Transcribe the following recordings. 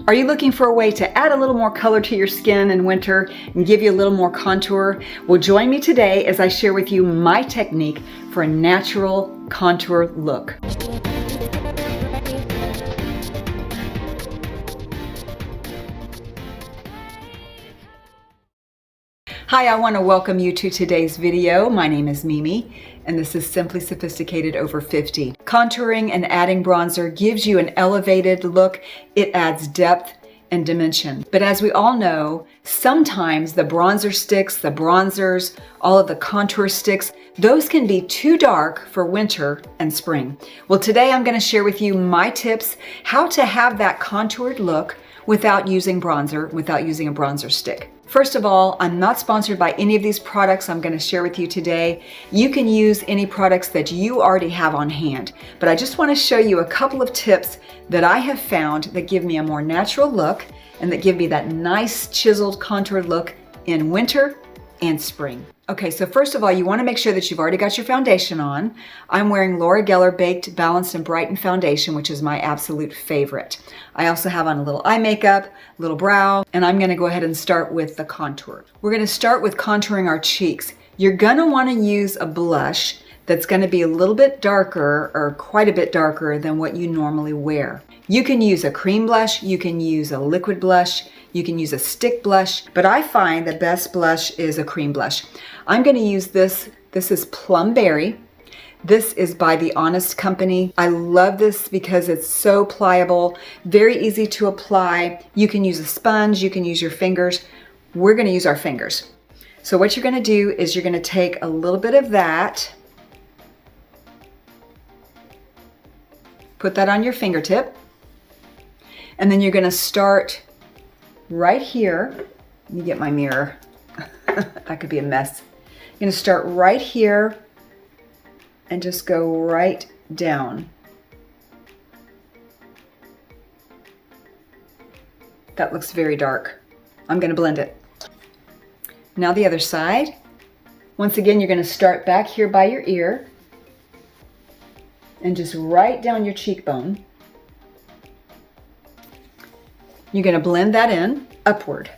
Are you looking for a way to add a little more color to your skin in winter and give you a little more contour? Well, join me today as I share with you my technique for a natural contour look. Hi, I want to welcome you to today's video. My name is Mimi, and this is Simply Sophisticated Over 50. Contouring and adding bronzer gives you an elevated look. It adds depth and dimension. But as we all know, sometimes the bronzer sticks, the bronzers, all of the contour sticks, those can be too dark for winter and spring. Well, today I'm going to share with you my tips how to have that contoured look without using bronzer, without using a bronzer stick. First of all, I'm not sponsored by any of these products I'm going to share with you today. You can use any products that you already have on hand, but I just want to show you a couple of tips that I have found that give me a more natural look and that give me that nice chiseled contoured look in winter and spring. Okay, so first of all, you want to make sure that you've already got your foundation on. I'm wearing Laura Geller Baked, Balanced, and Brighten foundation, which is my absolute favorite. I also have on a little eye makeup, a little brow, and I'm going to go ahead and start with the contour. We're going to start with contouring our cheeks. You're going to want to use a blush that's going to be a little bit darker or quite a bit darker than what you normally wear. You can use a cream blush, you can use a liquid blush, you can use a stick blush, but I find the best blush is a cream blush. I'm going to use this. This is Plum Berry. This is by The Honest Company. I love this because it's so pliable, very easy to apply. You can use a sponge, you can use your fingers. We're going to use our fingers. So what you're going to do is you're going to take a little bit of that, put that on your fingertip, and then you're going to start right here. Let me get my mirror. That could be a mess. You're going to start right here and just go right down. That looks very dark. I'm going to blend it. Now the other side. Once again, you're going to start back here by your ear and just right down your cheekbone. You're going to blend that in upward.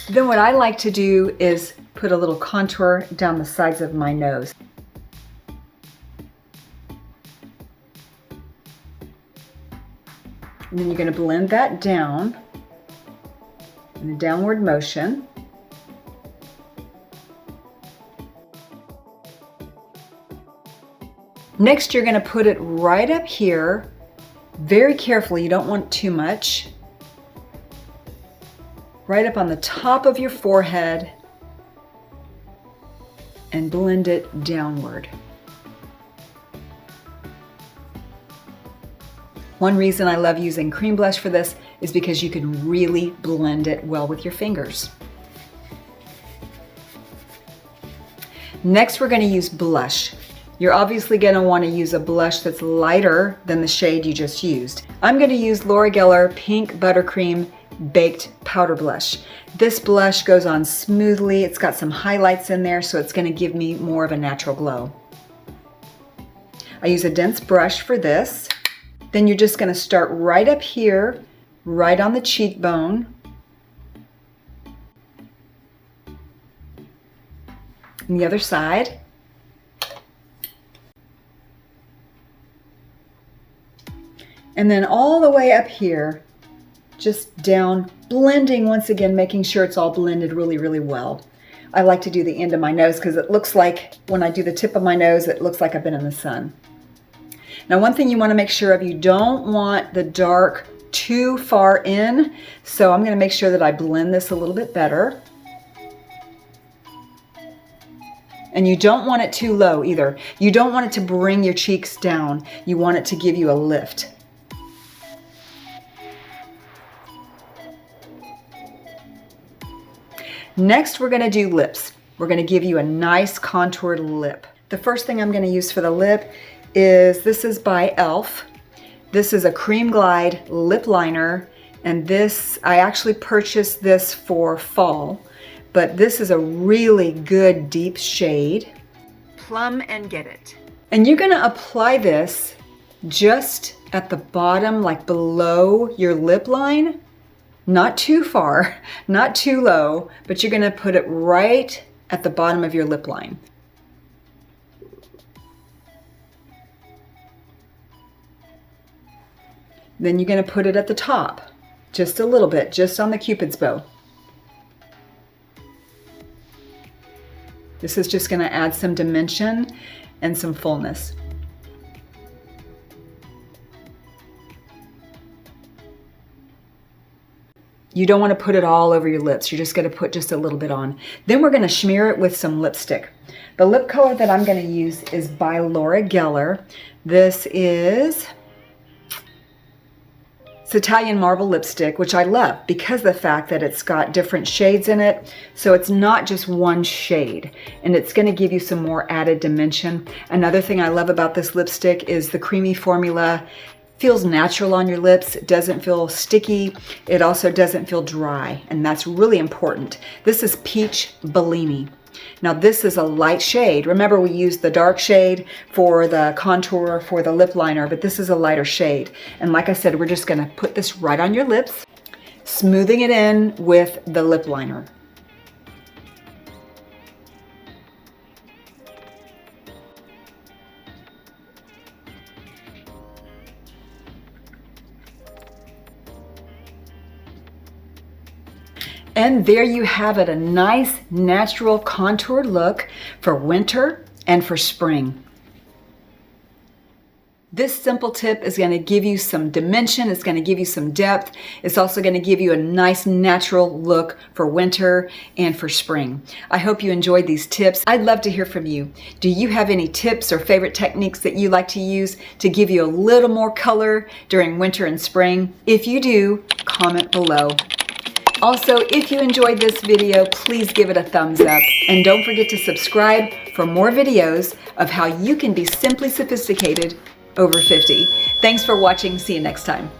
Then what I like to do is put a little contour down the sides of my nose. And then you're going to blend that down in a downward motion. Next, you're going to put it right up here, very carefully. You don't want too much. Right up on the top of your forehead and blend it downward. One reason I love using cream blush for this is because you can really blend it well with your fingers. Next, we're going to use blush. You're obviously going to want to use a blush that's lighter than the shade you just used. I'm going to use Laura Geller Pink Buttercream Baked Powder Blush. This blush goes on smoothly. It's got some highlights in there, so it's going to give me more of a natural glow. I use a dense brush for this. Then you're just going to start right up here, right on the cheekbone. And the other side. And then all the way up here, just down, blending once again, making sure it's all blended really, really well. I like to do the end of my nose because it looks like, when I do the tip of my nose, it looks like I've been in the sun. Now, one thing you want to make sure of, you don't want the dark too far in, so I'm going to make sure that I blend this a little bit better. And you don't want it too low either. You don't want it to bring your cheeks down. You want it to give you a lift. Next, we're going to do lips. We're going to give you a nice contoured lip. The first thing I'm going to use for the lip is, this is by e.l.f. This is a Cream Glide lip liner, and this, I actually purchased this for fall, but this is a really good deep shade. Plum and Get It. And you're gonna apply this just at the bottom, like below your lip line. Not too far, not too low, but you're gonna put it right at the bottom of your lip line. Then you're gonna put it at the top, just a little bit, just on the Cupid's bow. This is just gonna add some dimension and some fullness. You don't want to put it all over your lips. You're just going to put just a little bit on. Then we're going to smear it with some lipstick. The lip color that I'm going to use is by Laura Geller. This is it's Italian Marble lipstick, which I love because of the fact that it's got different shades in it. So it's not just one shade, and it's going to give you some more added dimension. Another thing I love about this lipstick is the creamy formula. Feels natural on your lips. It doesn't feel sticky. It also doesn't feel dry, and that's really important. This is Peach Bellini. Now this is a light shade. Remember, we used the dark shade for the contour for the lip liner, but this is a lighter shade. And like I said, we're just gonna put this right on your lips, smoothing it in with the lip liner. And there you have it, a nice natural contoured look for winter and for spring. This simple tip is going to give you some dimension, it's going to give you some depth, it's also going to give you a nice natural look for winter and for spring. I hope you enjoyed these tips. I'd love to hear from you. Do you have any tips or favorite techniques that you like to use to give you a little more color during winter and spring? If you do, comment below. Also, if you enjoyed this video, please give it a thumbs up, and don't forget to subscribe for more videos of how you can be simply sophisticated over 50. Thanks for watching. See you next time.